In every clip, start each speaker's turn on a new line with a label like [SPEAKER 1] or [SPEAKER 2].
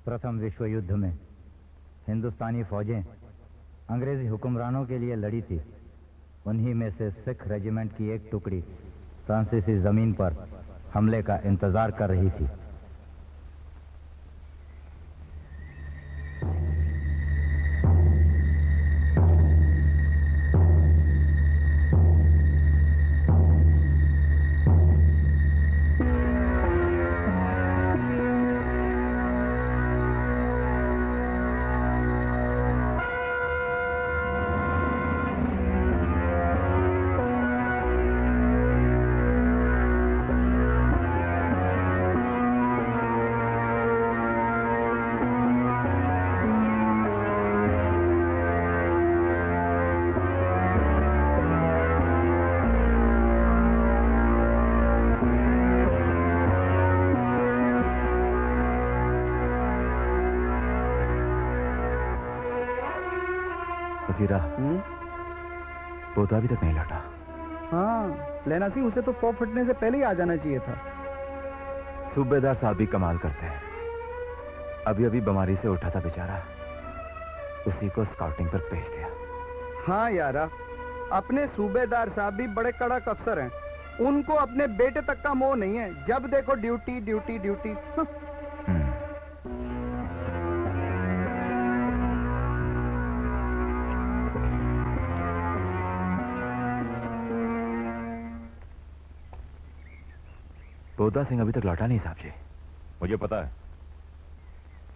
[SPEAKER 1] प्रथम विश्व युद्ध में हिंदुस्तानी फौजें अंग्रेजी हुक्मरानों के लिए लड़ी थी। उन्हीं में से सिख रेजिमेंट की एक टुकड़ी फ्रांसीसी जमीन पर हमले का इंतजार कर रही थी।
[SPEAKER 2] बोधा अभी तक नहीं लौटा।
[SPEAKER 3] हाँ, लेना सी उसे तो पॉप फटने से पहले ही आ जाना चाहिए था।
[SPEAKER 2] सूबेदार साहब भी कमाल करते हैं। अभी अभी बीमारी से उठा था बेचारा, उसी को स्काउटिंग पर भेज दिया।
[SPEAKER 3] हाँ यारा, अपने सूबेदार साहब भी बड़े कड़क अफसर हैं। उनको अपने बेटे तक का मोह नहीं है। जब देखो ड्यूटी ड्यूटी ड्यूटी।
[SPEAKER 2] बोधा सिंह अभी तक लौटा नहीं साहब जी।
[SPEAKER 4] मुझे पता है।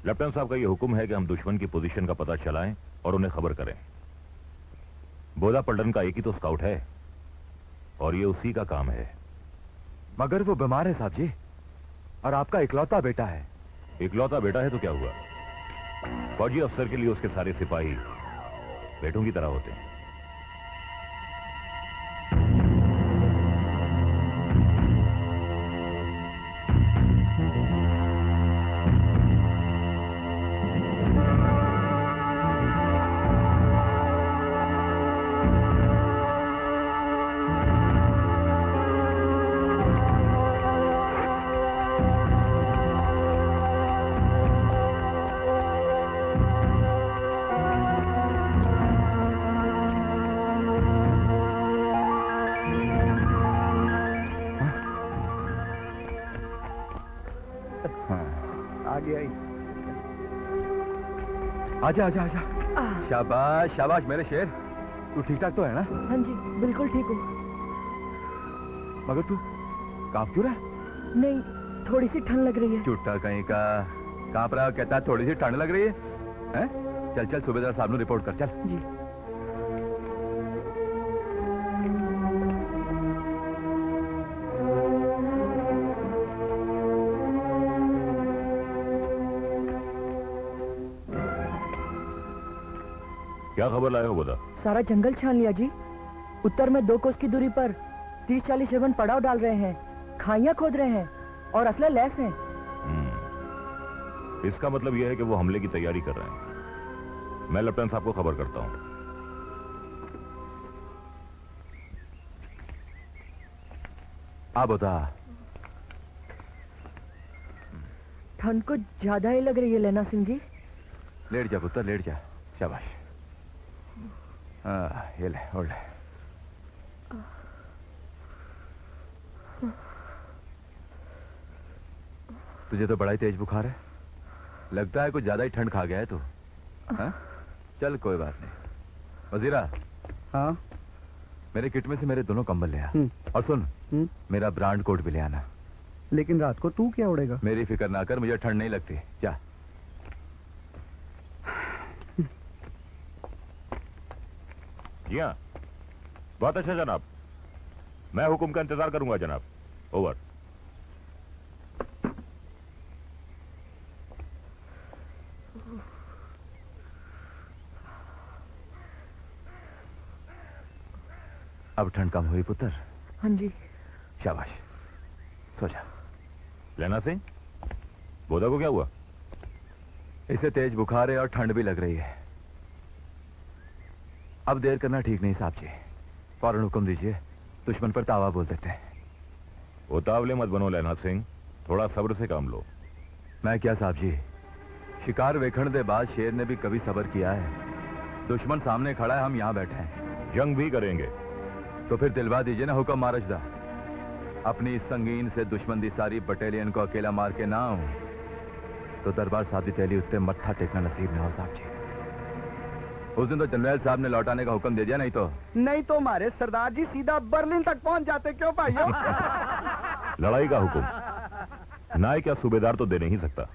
[SPEAKER 4] लेफ्टिनेंट साहब का यह हुक्म है कि हम दुश्मन की पोजीशन का पता चलाएं और उन्हें खबर करें। बोधा पलटन का एक ही तो स्काउट है और ये उसी का काम है।
[SPEAKER 2] मगर वो बीमार है साहब जी, और आपका इकलौता बेटा है।
[SPEAKER 4] इकलौता बेटा है तो क्या हुआ? फौजी अफसर के लिए उसके सारे सिपाही बेटों की तरह होते हैं।
[SPEAKER 2] आजा आजा आजा। शाबाश शाबाश मेरे शेर, तू ठीक ठाक तो है ना?
[SPEAKER 5] हाँ जी, बिल्कुल ठीक हूँ।
[SPEAKER 2] मगर तू कांप क्यों रहा है?
[SPEAKER 5] नहीं, थोड़ी सी ठंड लग रही है।
[SPEAKER 2] चुट्टा कहीं का, कांप रहा कहता है थोड़ी सी ठंड लग रही है, हैं? चल चल सूबेदार साहब ने रिपोर्ट कर, चल।
[SPEAKER 5] जी।
[SPEAKER 4] क्या खबर लाए हो बोधा?
[SPEAKER 5] सारा जंगल छान लिया जी। उत्तर में 2 कोस की दूरी पर 30-40 एवं पड़ाव डाल रहे हैं, खाइयां खोद रहे हैं और असला लैस हैं।
[SPEAKER 4] इसका मतलब यह है कि वो हमले की तैयारी कर रहे हैं। मैं लेफ्टिनेंट साहब को खबर करता हूं।
[SPEAKER 2] आ बोधा,
[SPEAKER 5] ठंड को ज्यादा ही लग रही है लेना सिंह जी।
[SPEAKER 2] लेट जा पुत्र, लेट जा। शाबाश। हाँ, ये ले, ओढ़ ले। तुझे तो बड़ा ही तेज बुखार है। लगता है कुछ ज्यादा ही ठंड खा गया है तू। हाँ? चल कोई बात नहीं। वजीरा,
[SPEAKER 3] हाँ
[SPEAKER 2] मेरे किट में से मेरे दोनों कंबल ले आ।
[SPEAKER 3] हम्म।
[SPEAKER 2] और सुन,
[SPEAKER 3] हम्म।
[SPEAKER 2] मेरा ब्रांड कोट भी ले आना।
[SPEAKER 3] लेकिन रात को तू क्या उड़ेगा?
[SPEAKER 2] मेरी फिक्र ना कर, मुझे ठंड नहीं लगती। जा।
[SPEAKER 4] जी हाँ, बहुत अच्छा जनाब, मैं हुक्म का इंतजार करूंगा जनाब। ओवर।
[SPEAKER 2] अब ठंड कम हुई पुत्र?
[SPEAKER 5] हाँ जी।
[SPEAKER 2] शाबाश, सो जा।
[SPEAKER 4] लेना सिंह, बोधा को क्या हुआ?
[SPEAKER 2] इसे तेज बुखार है और ठंड भी लग रही है। अब देर करना ठीक नहीं साहब जी, फौरन हुक्म दीजिए, दुश्मन पर तावा बोल देते हैं।
[SPEAKER 4] उतावले मत बनो लेना सिंह, थोड़ा सब्र से काम लो।
[SPEAKER 2] मैं क्या साहब जी, शिकार वेखण दे बाद शेर ने भी कभी सब्र किया है। दुश्मन सामने खड़ा है, हम यहाँ बैठे हैं।
[SPEAKER 4] जंग भी करेंगे।
[SPEAKER 2] तो फिर दिलवा दीजिए ना हुक्म मारजदा। अपनी संगीन से दुश्मन दी सारी बटालियन को अकेला मार के ना आऊं तो दरबार साहब दी तैली उत्ते मत्था टेकना नसीब ना हो साहब जी। उस दिन तो जनरल साहब ने लौटाने का हुक्म दे दिया, नहीं तो
[SPEAKER 3] हमारे सरदार जी सीधा बर्लिन तक पहुंच जाते। क्यों भाइयों?
[SPEAKER 4] लड़ाई का हुक्म नायक या सूबेदार तो दे नहीं सकता,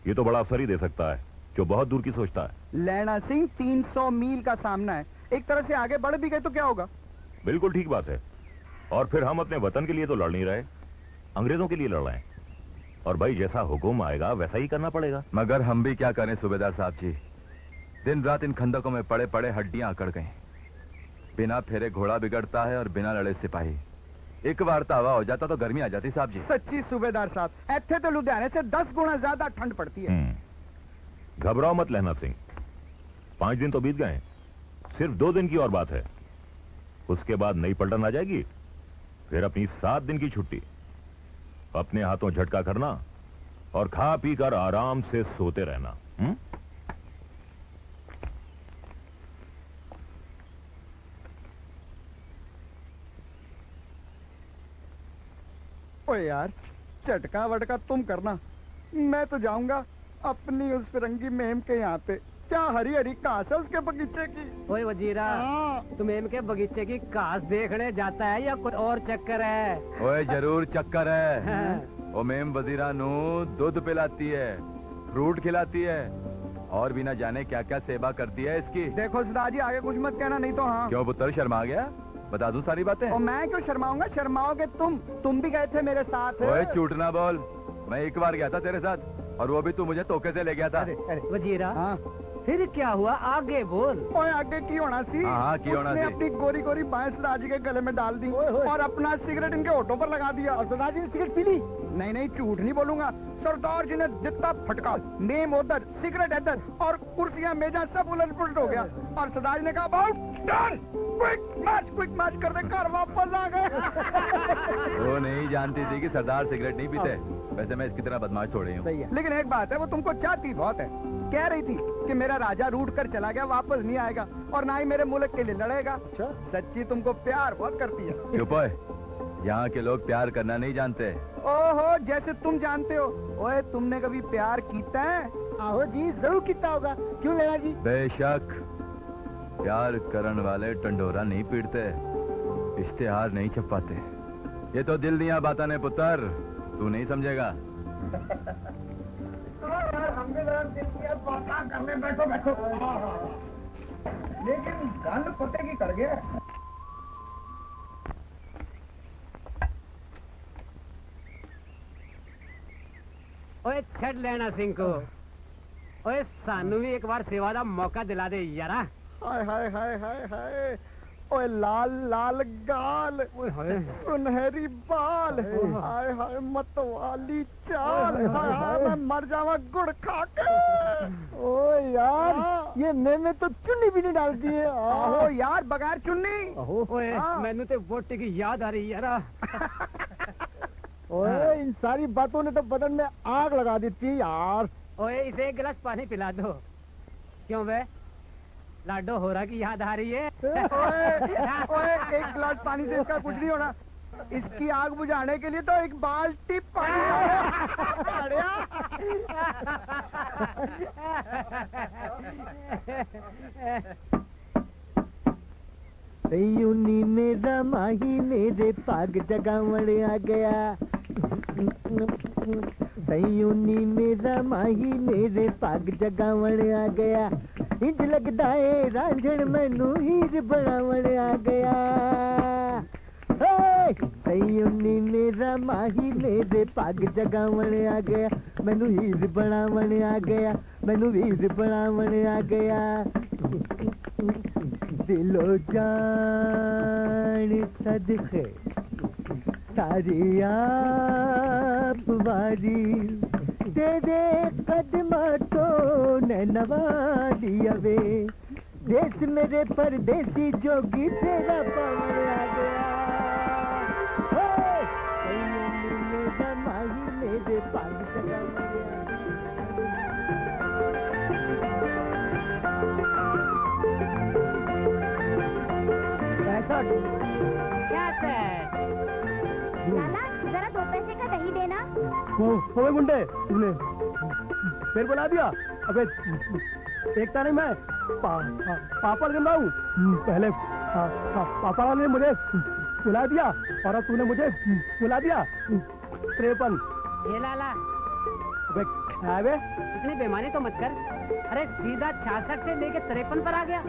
[SPEAKER 4] ये तो बड़ा अफसर ही दे सकता है जो बहुत दूर की सोचता है।
[SPEAKER 3] लेना सिंह, 300 मील का सामना है, एक तरह से आगे बढ़ भी गए तो क्या होगा?
[SPEAKER 4] बिल्कुल ठीक बात है। और फिर हम अपने वतन के लिए तो लड़ नहीं रहे, अंग्रेजों के लिए लड़ रहे हैं। और भाई जैसा हुक्म आएगा वैसा ही करना पड़ेगा।
[SPEAKER 2] मगर हम भी क्या करें सूबेदार साहब जी, दिन रात इन खंदकों में पड़े पड़े हड्डियां अकड़ गई। बिना फेरे घोड़ा बिगड़ता है और बिना लड़े सिपाही। एक बार तावा हो जाता तो गर्मी आ जाती साहब जी।
[SPEAKER 3] सच्ची सूबेदार साहब, ऐथे तो लुधियाने से 10 गुना ज्यादा ठंड पड़ती है।
[SPEAKER 4] घबराओ मत लेना सिंह, 5 दिन तो बीत गए, सिर्फ 2 दिन की और बात है। उसके बाद नई पलटन आ जाएगी, फिर अपनी 7 दिन की छुट्टी। अपने हाथों झटका करना और खा पी कर आराम से सोते रहना।
[SPEAKER 3] ओए यार, झटका वटका तुम करना, मैं तो जाऊंगा अपनी उस फिरंगी मेम के यहाँ पे। क्या हरी हरी घास है उसके बगीचे की।
[SPEAKER 6] ओए वजीरा, तुम एम के बगीचे की घास देखने जाता है या कुछ और चक्कर है?
[SPEAKER 2] ओए जरूर चक्कर है। ओ मेम वजीरा नू दूध पिलाती है, फ्रूट खिलाती है और भी ना जाने क्या क्या सेवा करती है इसकी।
[SPEAKER 3] देखो सरदार जी, आगे कुछ मत कहना, नहीं तो हाँ।
[SPEAKER 2] क्यों पुत्र, शर्मा गया? बता दूं सारी बातें।
[SPEAKER 3] और मैं क्यों शर्माऊंगा? शर्माओगे तुम भी गए थे मेरे साथ।
[SPEAKER 2] ओए झूठ ना बोल, मैं एक बार गया था तेरे साथ और वो भी तू मुझे तोके से ले गया था।
[SPEAKER 6] वजीरा,
[SPEAKER 3] हाँ
[SPEAKER 6] फिर क्या हुआ, आगे बोल।
[SPEAKER 3] ओए आगे की होना सी।
[SPEAKER 2] हाँ, की होना
[SPEAKER 3] उसने
[SPEAKER 2] सी।
[SPEAKER 3] अपनी गोरी गोरी बाएं सरदार जी के गले में डाल दी और अपना सिगरेट इनके होठों पर लगा दिया। और सरदार जी ने सिगरेट पी ली? नहीं नहीं, झूठ नहीं बोलूंगा। सरदार जी ने जितना फटका, मेम उधर, सिगरेट इधर और कुर्सियां मेजा सब उलट पुलट हो गया। और सरदार जी ने कहा अबाउट डन, क्विक मैच कर दे, घर वापस आ गए।
[SPEAKER 2] वो नहीं जानती थी कि सरदार सिगरेट नहीं पीते। वैसे मैं इसकी तरह बदमाश थोड़ी हूँ।
[SPEAKER 3] लेकिन एक बात है, वो तुमको चाहती बहुत है। कह रही थी कि मेरा राजा रूठ कर चला गया, वापस नहीं आएगा और ना ही मेरे मुल्क के लिए लड़ेगा। सच्ची तुमको प्यार बहुत करती है।
[SPEAKER 2] चुप है, यहाँ के लोग प्यार करना नहीं जानते।
[SPEAKER 3] ओहो, जैसे तुम जानते हो। ओए, तुमने कभी प्यार कीता है? आहो जी, जरूर कीता होगा। क्यों लेना जी?
[SPEAKER 2] बेशक, प्यार करन वाले टंडोरा नहीं पीटते, इश्तेहार नहीं छपाते। ये तो दिल दिया बातें ने पुत्र, तू नहीं समझेगा।
[SPEAKER 3] हमने जरा दिल की बात करने बैठो। लेकिन गंद कुत्ते की कर गया।
[SPEAKER 6] ओए छड़ लेना सिंह को, ओए सानू भी एक बार सेवा का मौका दिला दे यारा।
[SPEAKER 3] हाय हाय हाय हाय हाय, ओए लाल लाल गाल, सुनहरी बाल, हाय हाय मतवाली चाल, हाय हाय मैं मर जावा गुड़ खा के। ओ यार, ये मैंने तो चुन्नी भी नहीं डालती है। आहो यार, बगैर चुन्नी।
[SPEAKER 6] ओए मैनू तो वोट की याद आ रही यारा।
[SPEAKER 3] ओए, इन सारी बातों ने तो बदन में आग लगा दी थी यार।
[SPEAKER 6] ओए इसे एक गिलास पानी पिला दो। क्यों बे, लाडो होरा की याद आ रही है?
[SPEAKER 3] ओए, एक गिलास पानी से इसका कुछ नहीं होना। इसकी आग बुझाने के लिए तो एक बाल्टी पानी बढ़िया।
[SPEAKER 5] यूनी मेरा माही मेरे पाग जगावण आ गया। यूनी मेरा माही मेरे पाग जगावण आ गया। इंज लगदा है रांझण मैनू हीर बनावण आ गया। यूनी मेरा माही मेरे पाग जगावण आ गया। मैनू हीर बनावण आ गया। मैनू हीर बनावण आ गया। दिलो जान सदके सारी आप वारी तेरे कदमा तो ने नवालिया वे। देश मेरे परदेसी जोगी तेरा पावन आ गया। मेरा माही मेरे पाग जगावण
[SPEAKER 7] लाला जरा 2 पैसे का दही देना।
[SPEAKER 3] वो गुंडे तुमने फिर बुला दिया। अबे देखता नहीं मैं पापड़ गंदा हूँ। पहले पापा वाले ने मुझे बुला दिया और अब तूने मुझे बुला दिया। 53।
[SPEAKER 6] ये लाला
[SPEAKER 3] अबे क्या है बे?
[SPEAKER 6] इतनी बेमानी तो मत कर। अरे सीधा 66 से लेके 53 पर आ गया।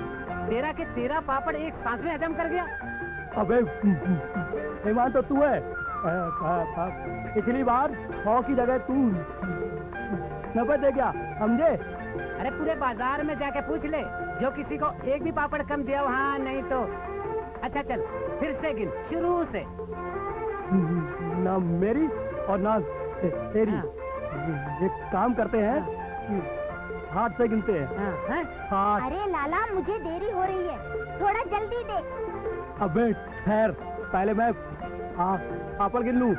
[SPEAKER 6] 13 के 13 पापड़ एक सांस में हजम कर गया।
[SPEAKER 3] अबे ईमान तो तू है। पिछली बार 100 की जगह तू 90 दे गया, समझे?
[SPEAKER 6] अरे पूरे बाजार में जाके पूछ ले, जो किसी को एक भी पापड़ कम दिया हो। हाँ नहीं तो अच्छा चल फिर से गिन शुरू से।
[SPEAKER 3] ना मेरी और ना तेरी। एक काम करते हैं कि हाथ से गिनते हैं। हाथ।
[SPEAKER 7] अरे लाला मुझे देरी हो रही है, थोड़ा जल्दी दे।
[SPEAKER 3] अबे ठहर, पहले मैं पापड़ गिन लूं,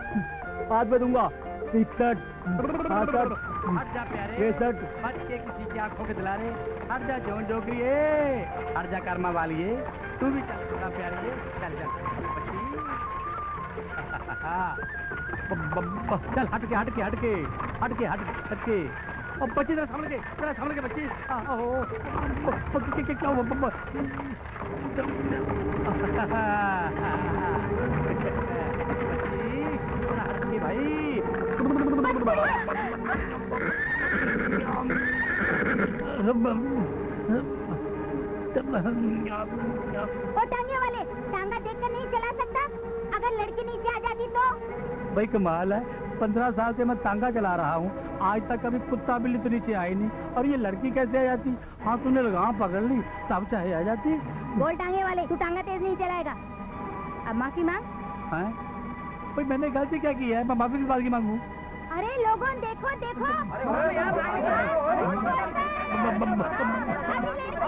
[SPEAKER 3] बाद में दूंगा। 61, 62,
[SPEAKER 6] हट जा प्यारे,
[SPEAKER 3] 63।
[SPEAKER 6] बच्चे किसी की आंखों के दिला रहे। हट जा जोन जोगी, हट जा कर्मा वाली, तू भी चल थोड़ा प्यारी, चल चल चल हट के हट के हट के हट के हट के। अब बच्ची जरा सामने के बच्ची। भाई
[SPEAKER 7] ओ टांगे वाले, टांगा देखकर नहीं चला सकता? अगर लड़की नीचे आ जाती तो?
[SPEAKER 3] भाई कमाल है, 15 साल से मैं तांगा चला रहा हूँ, आज तक कभी कुत्ता बिल्ली तो नीचे आई नहीं, और ये लड़की कैसे आ जाती? हाँ तूने लगाम पकड़ ली तब चाहे आ जाती।
[SPEAKER 7] बोल टांगे वाले, तू टांगा तेज नहीं चलाएगा। अब माफी मांग।
[SPEAKER 3] हैं? भाई मैंने गलती क्या की है? मैं माफी किस बात की मांगू?
[SPEAKER 7] अरे लोगों देखो देखो।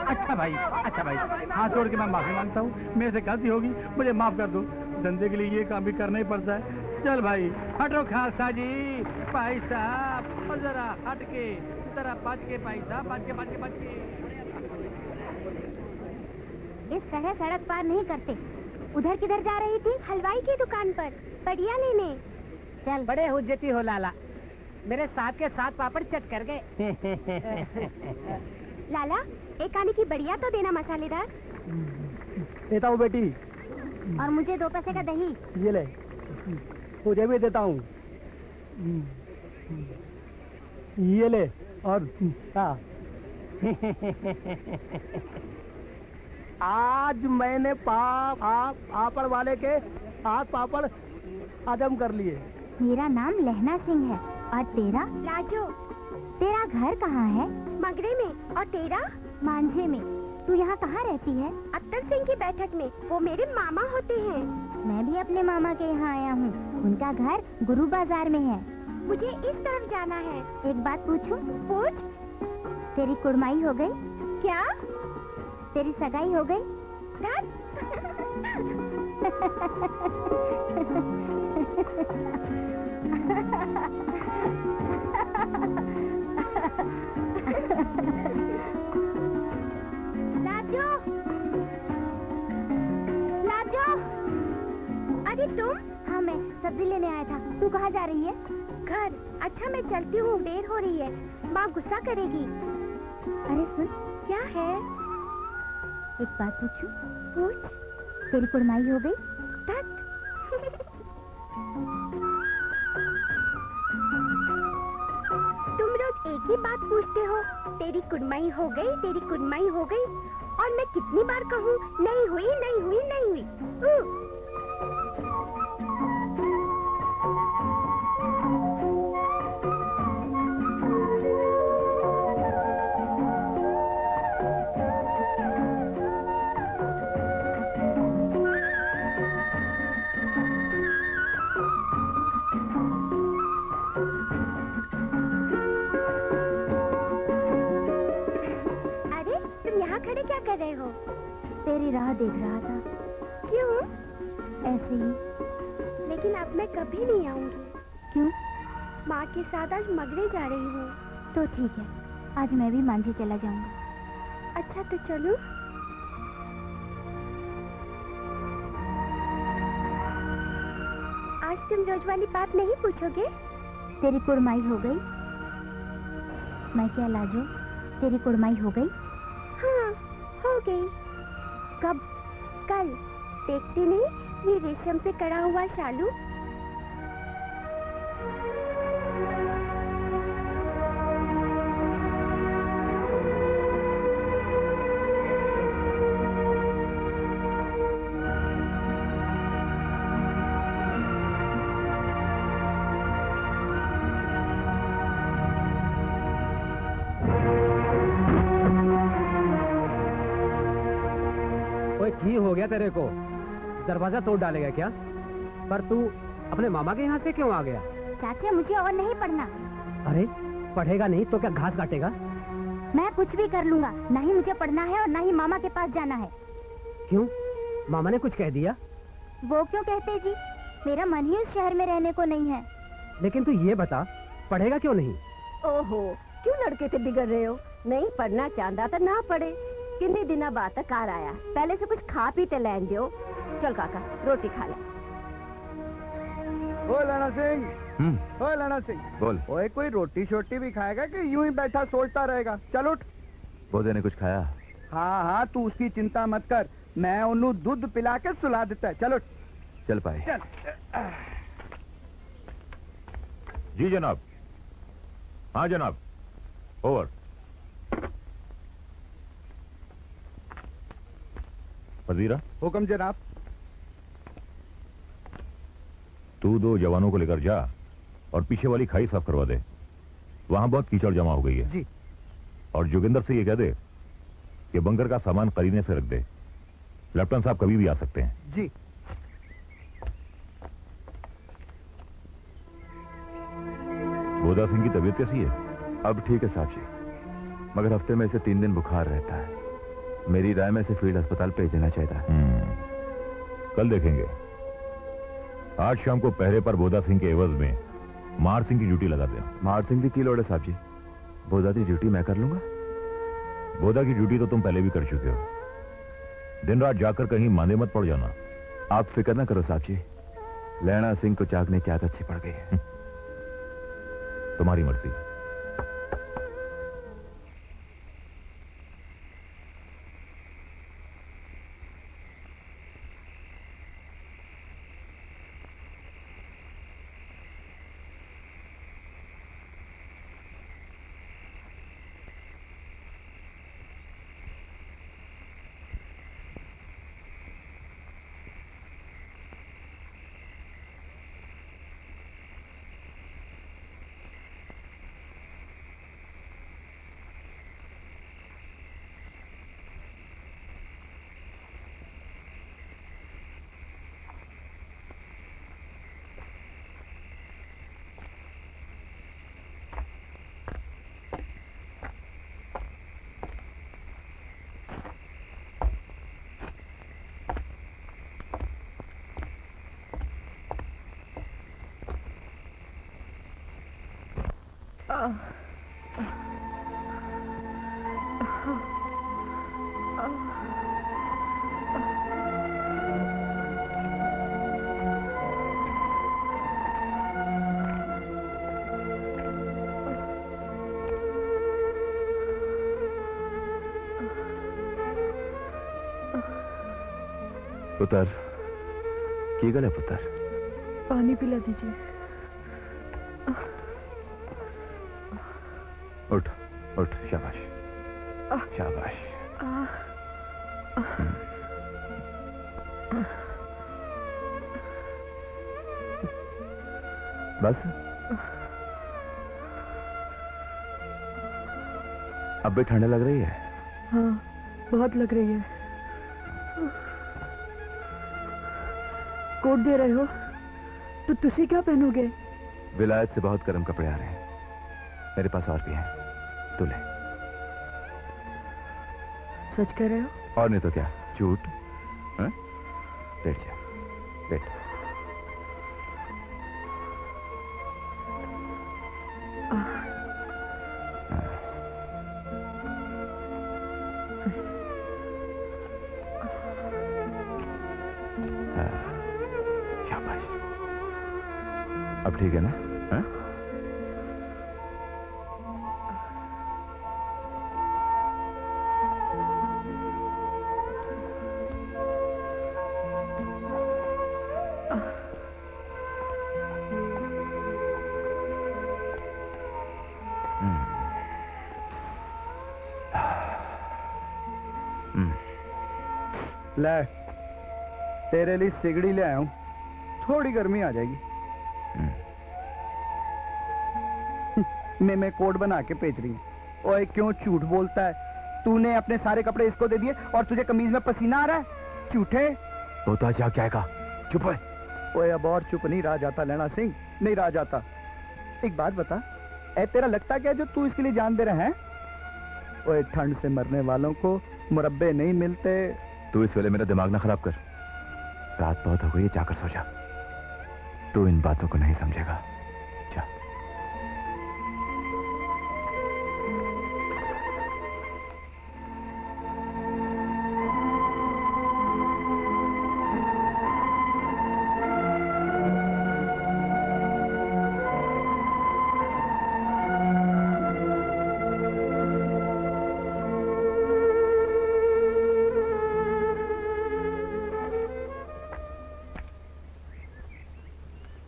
[SPEAKER 3] अच्छा भाई, हाथ जोड़ के मैं माफी मांगता हूँ, मेरे से गलती होगी, मुझे माफ कर दो। धंधे के लिए ये काम भी करना ही पड़ता है। चल भाई हटो खालसा जी, भाई साहब जरा हट के, जरा बच के भाई साहब, बच के।
[SPEAKER 7] इस तरह सड़क पार नहीं करते। उधर किधर जा रही थी? हलवाई की दुकान पर बढ़िया लेने। चल।
[SPEAKER 6] बड़े हुज्जती हो लाला, मेरे साथ के साथ पापड़ चट कर गए।
[SPEAKER 7] लाला एक आने की बढ़िया तो देना मसालेदार।
[SPEAKER 3] देता हूँ बेटी।
[SPEAKER 7] और मुझे 2 पैसे का दही।
[SPEAKER 3] ये ले, तुझे भी देता हूँ। ये ले, और आज मैंने पापड़ वाले के हाथ पापड़ हजम कर लिए।
[SPEAKER 7] मेरा नाम लहना सिंह है, और तेरा? राजू। तेरा घर कहाँ है? मगरे में। और तेरा? मांझे में। तू यहाँ कहाँ रहती है? अत्तर सिंह की बैठक में, वो मेरे मामा होते हैं। मैं भी अपने मामा के यहाँ आया हूँ, उनका घर गुरु बाजार में है। मुझे इस तरफ जाना है। एक बात पूछूं? पूछ। तेरी कुड़माई हो गई? क्या? तेरी सगाई हो गई? लाजो, अरे तुम? सब्जी लेने आया था। तू कहाँ जा रही है? घर। अच्छा मैं चलती हूँ, देर हो रही है, माँ गुस्सा करेगी। अरे सुन। क्या है? एक बात पूछूं? पूछ। तेरी कुड़माई हो गई? तक। तुम रोज एक ही बात पूछते हो, तेरी कुड़माई हो गई, तेरी कुड़माई हो गई, और मैं कितनी बार कहूँ नहीं हुई, नहीं हुई, नहीं हुई। खड़े क्या कर रहे हो? तेरी राह देख रहा था। क्यों? ऐसे ही। लेकिन अब मैं कभी नहीं आऊंगी। क्यों? माँ के साथ आज मगरे जा रही हूँ। तो ठीक है, आज मैं भी मांझी चला जाऊंगा। अच्छा तो चलो। आज तुम रोज वाली बात नहीं पूछोगे? तेरी कुड़माई हो गई? मैं क्या लाजो, तेरी कुड़माई हो गई? हाँ, हो गई। कब? कल। देखती नहीं ये रेशम से कड़ा हुआ शालू?
[SPEAKER 6] की हो गया तेरे को? दरवाजा तोड़ डालेगा क्या? पर तू अपने मामा के यहाँ से क्यों आ गया?
[SPEAKER 7] चाचा मुझे और नहीं पढ़ना।
[SPEAKER 6] अरे पढ़ेगा नहीं तो क्या घास काटेगा?
[SPEAKER 7] मैं कुछ भी कर लूंगा, ना ही मुझे पढ़ना है और ना ही मामा के पास जाना है।
[SPEAKER 6] क्यों? मामा ने कुछ कह दिया?
[SPEAKER 7] वो क्यों कहते जी, मेरा मन ही उस शहर में रहने को नहीं है।
[SPEAKER 6] लेकिन तू ये बता, पढ़ेगा क्यों नहीं?
[SPEAKER 8] ओहो, क्यों लड़के से बिगड़ रहे हो? नहीं पढ़ना चाहता तो ना पढ़े। कितने दिना बाद कार आया, पहले से कुछ खा पी ते लैन दियो। चल काका रोटी खा ले।
[SPEAKER 3] ओ लाना सिंह, ओ लाना सिंह,
[SPEAKER 2] बोल।
[SPEAKER 3] ओए कोई रोटी शोटी भी खाएगा कि यूं ही बैठा सोचता रहेगा? चल उठ।
[SPEAKER 2] बोधे ने कुछ खाया?
[SPEAKER 3] हाँ हाँ, तू उसकी चिंता मत कर, मैं उन्हें दूध पिला के सुला देता है। चल उठ।
[SPEAKER 2] चल पाए।
[SPEAKER 3] चल।
[SPEAKER 4] जी जनाब। हाँ जनाब, ओवर। वजीरा,
[SPEAKER 3] हुक्म जनाब।
[SPEAKER 4] तू 2 जवानों को लेकर जा और पीछे वाली खाई साफ करवा दे, वहां बहुत कीचड़ जमा हो गई है।
[SPEAKER 3] जी।
[SPEAKER 4] और जोगिंदर से ये कह दे कि बंकर का सामान करीने से रख दे, लेफ्टिनेंट साहब कभी भी आ सकते हैं।
[SPEAKER 3] जी।
[SPEAKER 4] बोधा सिंह की तबीयत कैसी है?
[SPEAKER 2] अब ठीक है साहब जी, मगर हफ्ते में से 3 दिन बुखार रहता है। मेरी राय में से फील्ड अस्पताल भेज देना चाहिए था।
[SPEAKER 4] कल देखेंगे। आज शाम को पहरे पर बोधा सिंह के एवज में मार सिंह की ड्यूटी लगा देना।
[SPEAKER 2] मार सिंह की लोड़ है साहब जी? बोधा की ड्यूटी मैं कर लूंगा।
[SPEAKER 4] बोधा की ड्यूटी तो तुम पहले भी कर चुके हो। दिन रात जाकर कहीं मांदे मत पड़ जाना।
[SPEAKER 2] आप फिक्र ना करो साहब जी, लैना सिंह को जागने की आदत सी पड़ गई है।
[SPEAKER 4] तुम्हारी मर्जी।
[SPEAKER 2] पुत्र की गल है पुत्र?
[SPEAKER 9] पानी पिला दीजिए।
[SPEAKER 2] उठ उठ, शाबाश शाबाश। बस अब भी ठंड लग रही है?
[SPEAKER 9] हाँ, बहुत लग रही है। कोट दे रहे हो तो तुसी क्या पहनोगे?
[SPEAKER 2] विलायत से बहुत गर्म कपड़े आ रहे हैं, मेरे पास और भी हैं, तू ले।
[SPEAKER 9] सच कह रहे हो?
[SPEAKER 2] और नहीं तो क्या, झूठ? हाँ? बैठ जा, बैठ। शाबाश, अब ठीक है ना? हाँ?
[SPEAKER 3] ले, तेरे लिए सिगड़ी ले आया हूं, थोड़ी गर्मी आ जाएगी। मैं कोट बना के बेच रही हूँ। ओए क्यों झूठ बोलता है? तूने अपने सारे कपड़े इसको दे दिए और तुझे कमीज में पसीना आ रहा है? झूठे।
[SPEAKER 2] होता जा, क्या कहा? चुप है।
[SPEAKER 3] ओए अब और चुप नहीं रहा जाता लैना सिंह, नहीं रहा जाता। एक बात बता, ए तेरा लगता क्या जो तू इसके लिए जान दे रहा है? ओए ठंड से मरने वालों को मुरब्बे नहीं मिलते।
[SPEAKER 2] तू इस वेले मेरा दिमाग ना खराब कर, रात बहुत हो गई, जाकर सो जा। तू इन बातों को नहीं समझेगा, जा।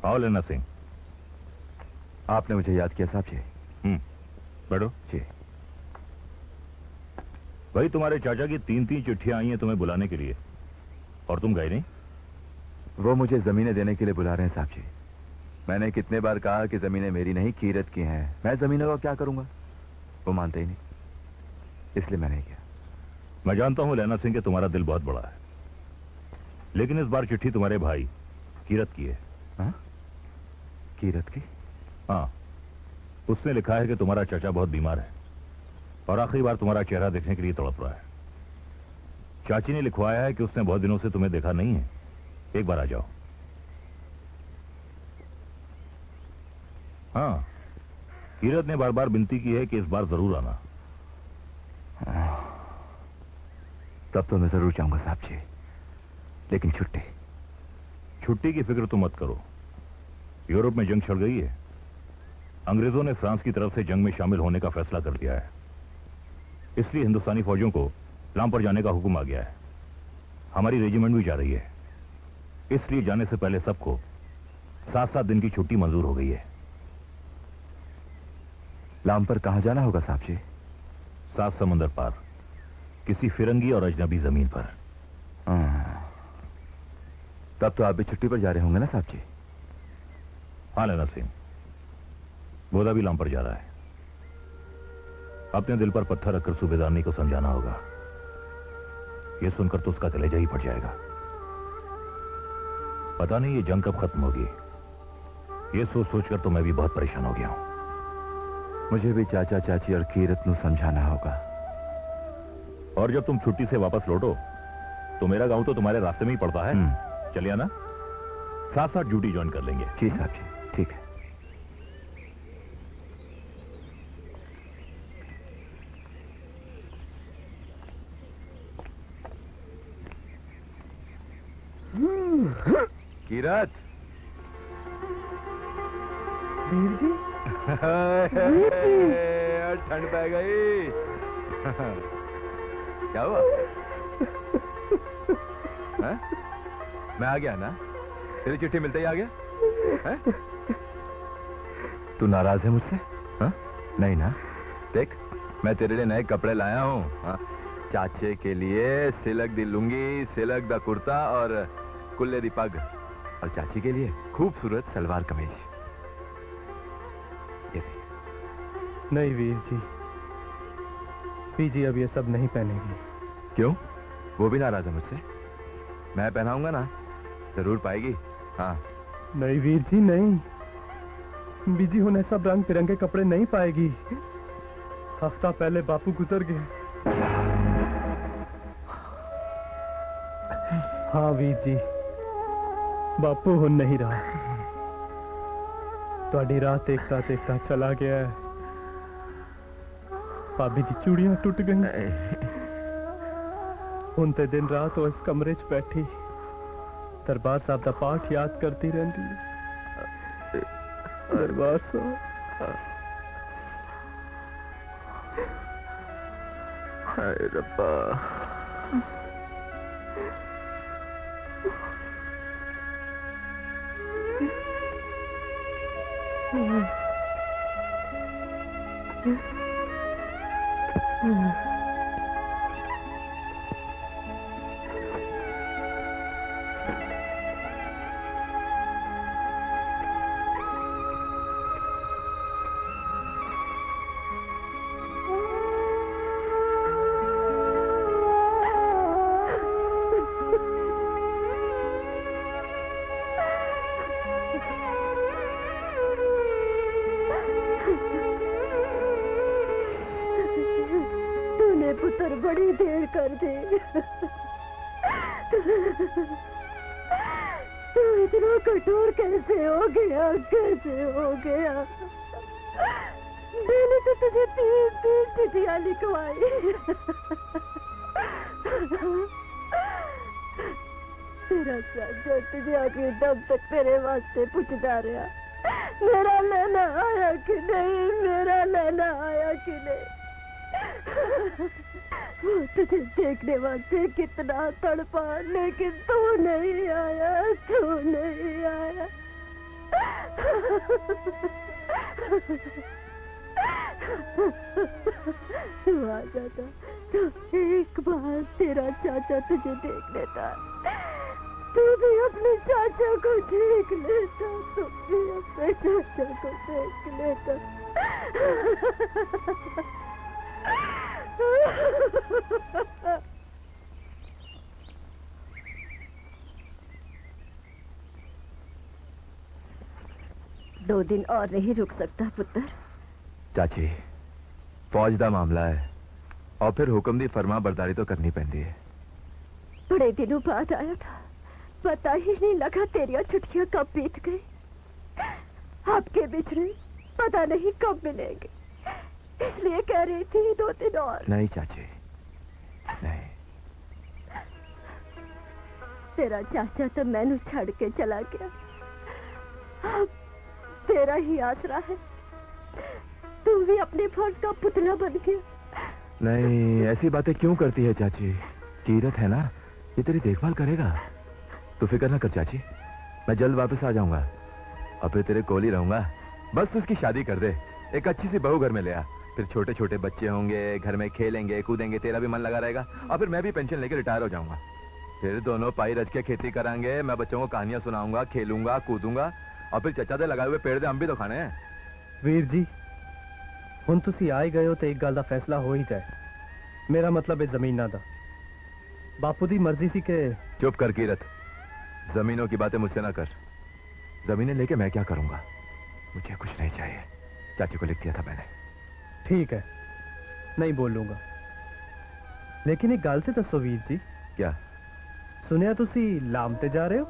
[SPEAKER 4] आओ लेना सिंह।
[SPEAKER 2] आपने मुझे याद किया साहब जी?
[SPEAKER 4] बैठो।
[SPEAKER 2] जी।
[SPEAKER 4] भाई, तुम्हारे चाचा की 3-3 चिट्ठियां आई हैं तुम्हें बुलाने के लिए, और तुम गए नहीं।
[SPEAKER 2] वो मुझे जमीनें देने के लिए बुला रहे हैं साहब जी। मैंने कितने बार कहा कि जमीनें मेरी नहीं, कीरत की हैं। मैं जमीनों का क्या करूंगा? वो मानते ही नहीं, इसलिए मैंने किया।
[SPEAKER 4] मैं जानता हूं लेना सिंह कि तुम्हारा दिल बहुत बड़ा है, लेकिन इस बार चिट्ठी तुम्हारे भाई कीरत की है।
[SPEAKER 2] हाँ? कीरत की?
[SPEAKER 4] हाँ, उसने लिखा है कि तुम्हारा चाचा बहुत बीमार है और आखिरी बार तुम्हारा चेहरा देखने के लिए तड़प रहा है। चाची ने लिखवाया है कि उसने बहुत दिनों से तुम्हें देखा नहीं है, एक बार आ जाओ। हाँ, कीरत ने बार बार विनती की है कि इस बार जरूर आना।
[SPEAKER 2] तब तो मैं जरूर जाऊंगा साहब जी, लेकिन छुट्टी की फिक्र तो मत करो। यूरोप में जंग छिड़ गई है। अंग्रेजों ने फ्रांस की तरफ से जंग में शामिल होने का फैसला कर दिया है, इसलिए हिंदुस्तानी फौजों को लाम पर जाने का हुक्म आ गया है। हमारी रेजिमेंट भी जा रही है, इसलिए जाने से पहले सबको 7-7 दिन की छुट्टी मंजूर हो गई है। लाम पर कहां जाना होगा साहब जी?
[SPEAKER 4] 7 समंदर पार, किसी फिरंगी और अजनबी जमीन पर।
[SPEAKER 2] तब तो आप भी छुट्टी पर जा रहे होंगे ना साहब जी?
[SPEAKER 4] हाँ लेना सिंह, बोधा भी लाम पर जा रहा है। अपने दिल पर पत्थर रखकर सूबेदारनी को समझाना होगा। यह सुनकर तो उसका कलेजा ही फट जाएगा। पता नहीं ये जंग कब खत्म होगी। ये सोच सोचकर तो मैं भी बहुत परेशान हो गया हूं।
[SPEAKER 2] मुझे भी चाचा चाची और कीरत को समझाना होगा।
[SPEAKER 4] और जब तुम छुट्टी से वापस लौटो तो मेरा गांव तो तुम्हारे रास्ते में ही पड़ता है। चलिए ना, साथ साथ ड्यूटी ज्वाइन कर लेंगे।
[SPEAKER 2] जी साहब जी, ठीक है। कीरत,
[SPEAKER 9] वीर जी,
[SPEAKER 2] ठंड पै गई। क्या हुआ? मैं आ गया ना? तेरी चिट्ठी मिलते ही आ गया है? तू नाराज है मुझसे? हाँ? नहीं ना? देख, मैं तेरे लिए नए कपड़े लाया हूँ। हाँ? चाचे के लिए सिलक दी लुंगी, सिलक दा कुर्ता और कुल्ले दी पग, और चाची के लिए खूबसूरत सलवार कमीज। ये देख।
[SPEAKER 10] नहीं वीर जी, बीजी अब ये सब नहीं पहनेगी।
[SPEAKER 2] क्यों? वो भी नाराज है मुझसे? मैं पहनाऊंगा ना, जरूर पाएगी। हाँ।
[SPEAKER 10] नहीं वीर जी नहीं, बीजी उन्हें सब रंग बिरंगे कपड़े नहीं पाएगी। हफ्ता पहले बापू गुजर गए। हाँ वीर जी, बापू हुन नहीं रहा। ਤੁਹਾਡੀ राह देखता देखता चला गया है। भाभी दी चूड़ियां टूट गई। हुन ते दिन रात वो इस कमरे च बैठी दरबार साहब दा पाठ याद करती रहती है। दरबार साहब,
[SPEAKER 2] हाय रब्बा।
[SPEAKER 8] तूने पुत्र बड़ी देर कर दी। तू इतना कठोर कैसे हो गया, कैसे हो गया? मैंने तो तुझे 3 चिट्ठियां लिखवाई। तेरा चाचा तुझे आखिरी दम तक तेरे वास्ते पूछता रहा, मेरा लेना आया कि नहीं, मेरा लेना आया कि नहीं। वो तुझे देखने वास्ते कितना तड़पा, लेकिन तू नहीं आया, तू नहीं आया। तू आ जाता तो एक बार तेरा चाचा तुझे देख लेता, तू भी अपने चाचा को देख लेता, तू भी अपने चाचा को देख लेता। दो दिन और नहीं रुक सकता पुत्र?
[SPEAKER 2] चाची, फौज दा मामला है और फिर हुक्म दी फरमा बरदारी तो करनी पैंदी है।
[SPEAKER 8] बड़े दिनों बाद आया था, पता ही नहीं लगा तेरिया छुट्टियां कब बीत गई। आपके बिछड़े पता नहीं कब मिलेंगे, इसलिए कह रही थी 2 दिन और।
[SPEAKER 2] नहीं चाची, नहीं।
[SPEAKER 8] तेरा चाचा तो मैनू छड़ के चला गया, अब तेरा ही आसरा है। तू भी अपने फर्ज का पुतला बन गया।
[SPEAKER 2] नहीं, ऐसी बातें क्यों करती है चाची? कीरत है ना, ये तेरी देखभाल करेगा। तू फिक्र ना कर चाची, मैं जल्द वापस आ जाऊंगा और फिर तेरे कोल ही रहूंगा। बस उसकी शादी कर दे, एक अच्छी सी बहू घर में ले आ, फिर छोटे छोटे बच्चे होंगे, घर में खेलेंगे कूदेंगे, तेरा भी मन लगा रहेगा और फिर मैं भी पेंशन लेके रिटायर हो जाऊंगा। फिर दोनों पाई रच के खेती कराएंगे, मैं बच्चों को कहानियां सुनाऊंगा, खेलूंगा कूदूंगा और फिर चचा दे लगाए हुए पेड़ दे हम भी तो खाने हैं।
[SPEAKER 10] वीर जी, हुन तुसी आए गए हो तो एक गल दा फैसला हो ही जाए। मेरा मतलब है जमीना दा। बापू दी मर्जी सी के।
[SPEAKER 2] चुप कर कीरत, जमीनों की बातें मुझसे ना कर। जमीनें लेके मैं क्या करूंगा? मुझे कुछ नहीं चाहिए, चाची को लिख दिया था मैंने।
[SPEAKER 10] ठीक है, नहीं बोलूंगा, लेकिन एक गल से दसो वीर जी।
[SPEAKER 2] क्या?
[SPEAKER 10] सुनिया तुसी लामते जा रहे हो?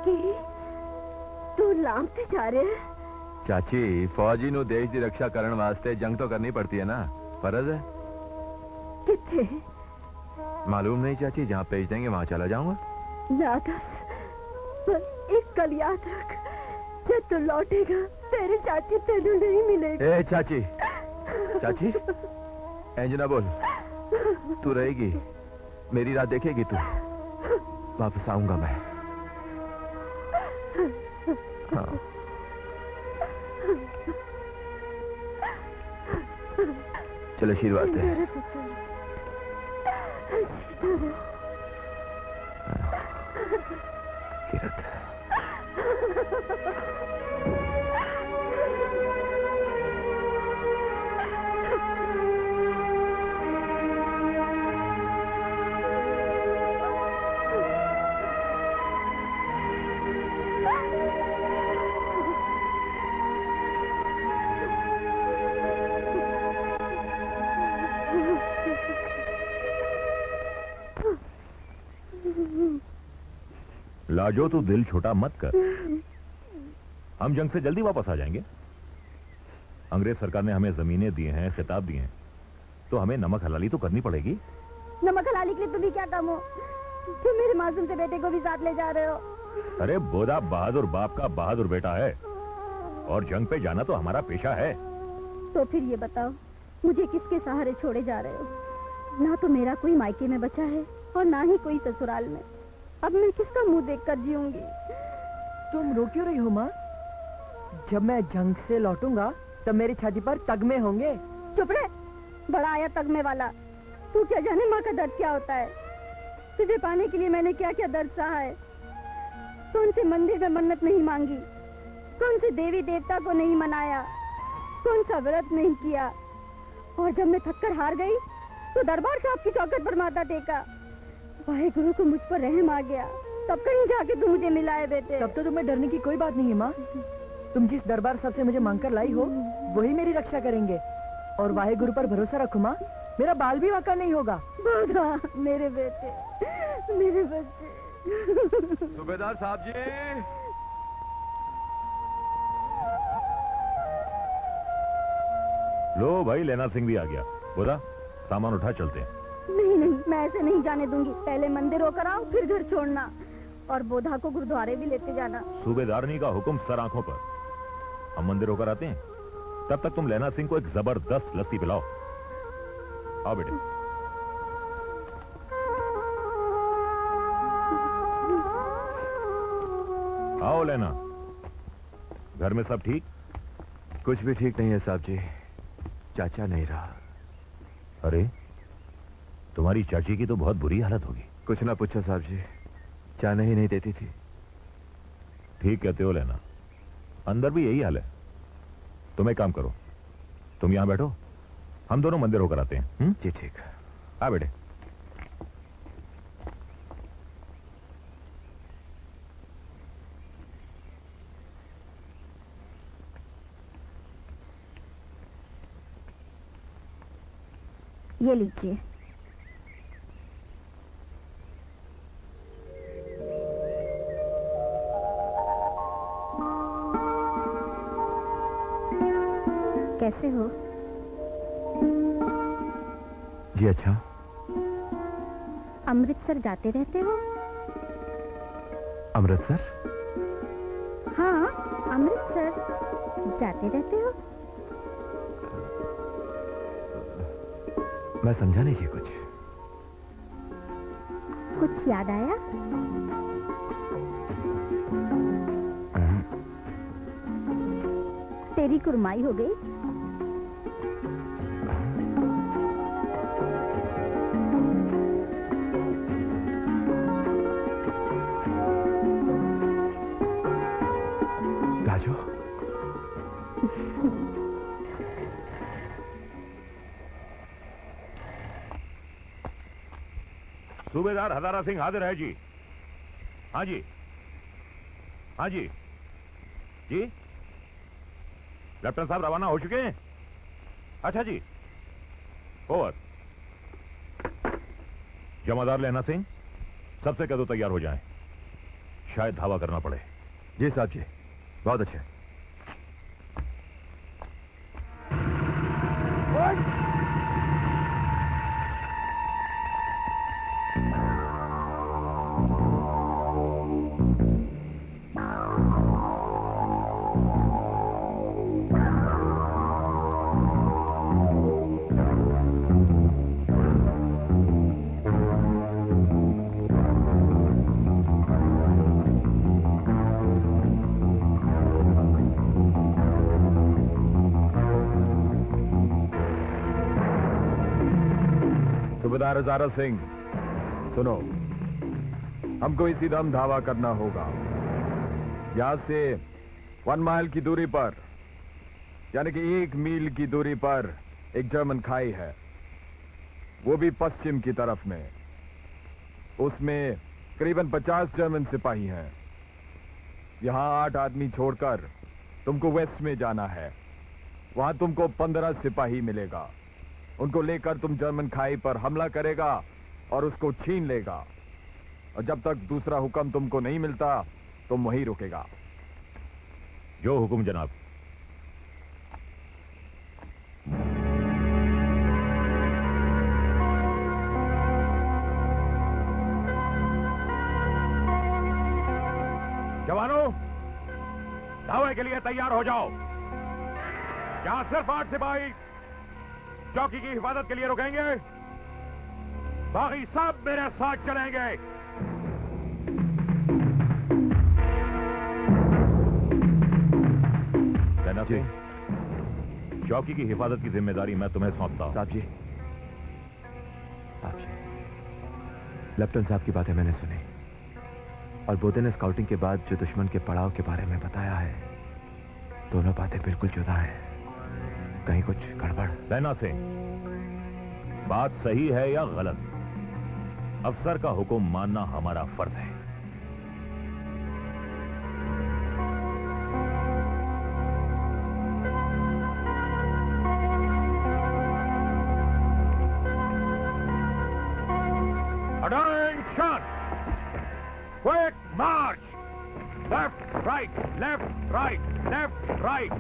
[SPEAKER 8] कि तू लामते जा रहे है?
[SPEAKER 2] चाची, फौजी नु देश की रक्षा करने वास्ते जंग तो करनी पड़ती है ना, फर्ज है।
[SPEAKER 8] किथे?
[SPEAKER 2] मालूम नहीं चाची, जहाँ भेज देंगे वहाँ चला जाऊंगा।
[SPEAKER 8] ना दस, पर एक कल याद रख, जब तू लौटेगा तेरी चाची तेनू नहीं मिलेगी।
[SPEAKER 2] ए चाची, चाची, इंज ना बोल, तू रहेगी, मेरी रात देखेगी तू। वापस आऊंगा मैं, हाँ। चलो आशीर्वाद दे।
[SPEAKER 8] मेरे पुत्र
[SPEAKER 2] किरत।
[SPEAKER 4] लाजो तू दिल छोटा मत कर। हम जंग से जल्दी वापस आ जाएंगे। अंग्रेज सरकार ने हमें जमीनें दी हैं, खिताब दिए हैं, तो हमें नमक हलाली तो करनी पड़ेगी।
[SPEAKER 8] नमक हलाली के लिए तुम ही क्या कम हो? तुम मेरे मासूम से बेटे को भी साथ ले जा रहे हो।
[SPEAKER 4] अरे बोधा बहादुर बाप का बहादुर बेटा है, और जंग पे जाना तो हमारा पेशा है।
[SPEAKER 8] तो फिर ये बताओ, मुझे किसके सहारे छोड़े जा रहे हो? ना तो मेरा कोई मायके में बचा है और ना ही कोई ससुराल में। अब मैं किसका मुंह देखकर जीऊंगी?
[SPEAKER 9] तुम रो क्यों रही हो माँ? जब मैं जंग से लौटूंगा तब मेरी छाती पर तगमे होंगे।
[SPEAKER 8] चुप रहे, बड़ा आया तगमे वाला। तू क्या जाने माँ का दर्द क्या होता है? तुझे पाने के लिए मैंने क्या क्या दर्द सहा है। कौन से मंदिर में मन्नत नहीं मांगी, कौन से देवी देवता को नहीं मनाया, कौन सा व्रत नहीं किया, और जब मैं थककर हार गई तो दरबार साहब की चौखट पर माथा टेका। वाहे गुरु को मुझ पर रहम आ गया, तब कहीं जाके तू मुझे मिला है बेटे।
[SPEAKER 9] तब तो तुम्हें डरने की कोई बात नहीं है माँ। तुम जिस दरबार साहब से मुझे मांगकर लाई हो वही मेरी रक्षा करेंगे, और वाहे गुरु पर भरोसा रखो माँ, मेरा बाल भी वाका नहीं होगा।
[SPEAKER 8] बोधा, मेरे बेटे, मेरे बच्चे।
[SPEAKER 2] सूबेदार साहब जी।
[SPEAKER 4] लो भाई, लेना सिंह भी आ गया। बोधा, सामान उठा, चलते हैं।
[SPEAKER 8] नहीं नहीं, मैं ऐसे नहीं जाने दूंगी। पहले मंदिर होकर आओ, फिर घर छोड़ना, और बोधा को गुरुद्वारे भी लेते जाना।
[SPEAKER 4] सूबेदारनी का हुक्म सर आंखों पर। हम मंदिर होकर आते हैं, तब तक तुम लेना सिंह को एक जबरदस्त लस्सी पिलाओ। आओ बेटे। आओ लेना। घर में सब ठीक?
[SPEAKER 2] कुछ भी ठीक नहीं है साहब जी। चाचा नहीं रहा।
[SPEAKER 4] अरे, तुम्हारी चाची की तो बहुत बुरी हालत होगी।
[SPEAKER 2] कुछ ना पूछो साहब जी, जाने ही नहीं देती थी।
[SPEAKER 4] ठीक कहते हो लेना, अंदर भी यही हाल है। तुम एक काम करो, तुम यहां बैठो, हम दोनों मंदिर होकर आते हैं।
[SPEAKER 2] जी ठीक।
[SPEAKER 4] आ बेटे।
[SPEAKER 8] ये लीजिए। कैसे हो?
[SPEAKER 2] जी अच्छा।
[SPEAKER 8] अमृतसर जाते रहते हो?
[SPEAKER 2] अमृतसर?
[SPEAKER 8] हाँ, अमृतसर जाते रहते हो?
[SPEAKER 2] मैं समझा नहीं कि
[SPEAKER 8] कुछ याद आया? तेरी कुरमाई हो गई?
[SPEAKER 2] राजू,
[SPEAKER 4] सूबेदार हजारा सिंह हाजिर है जी। हाँ जी, हाँ जी, जी। लेफ्टिनेंट साहब रवाना हो चुके हैं? अच्छा जी, ओवर। जमादार लेना सिंह, सबसे कह दो तैयार हो जाएं, शायद धावा करना पड़े।
[SPEAKER 2] जी साहब जी, बहुत अच्छे।
[SPEAKER 11] सरदार हजारा सिंह, सुनो, हमको इसी दम धावा करना होगा। यहां से 1 माइल की दूरी पर, यानी कि 1 मील की दूरी पर एक जर्मन खाई है, वो भी पश्चिम की तरफ में। उसमें करीबन 50 जर्मन सिपाही हैं। यहां 8 आदमी छोड़कर तुमको वेस्ट में जाना है। वहां तुमको 15 सिपाही मिलेगा। उनको लेकर तुम जर्मन खाई पर हमला करेगा और उसको छीन लेगा, और जब तक दूसरा हुक्म तुमको नहीं मिलता तुम वहीं रुकेगा।
[SPEAKER 4] जो हुक्म जनाब। जवानों, दावे के लिए तैयार हो जाओ। यहां सिर्फ 8 सिपाही चौकी की हिफाजत के लिए रुकेंगे, बाकी सब मेरे साथ चलेंगे। सेना सिंह, चौकी की हिफाजत की जिम्मेदारी मैं तुम्हें सौंपता हूं।
[SPEAKER 2] साहब जी, लेफ्टिनेंट साहब की बातें मैंने सुनी, और बोधे ने स्काउटिंग के बाद जो दुश्मन के पड़ाव के बारे में बताया है, दोनों बातें बिल्कुल जुदा हैं। कहीं कुछ गड़बड़?
[SPEAKER 4] सेना सिंह, बात सही है या गलत, अफसर का हुक्म मानना हमारा फर्ज है। Attention! Quick march! Left, right, left, right, left, right.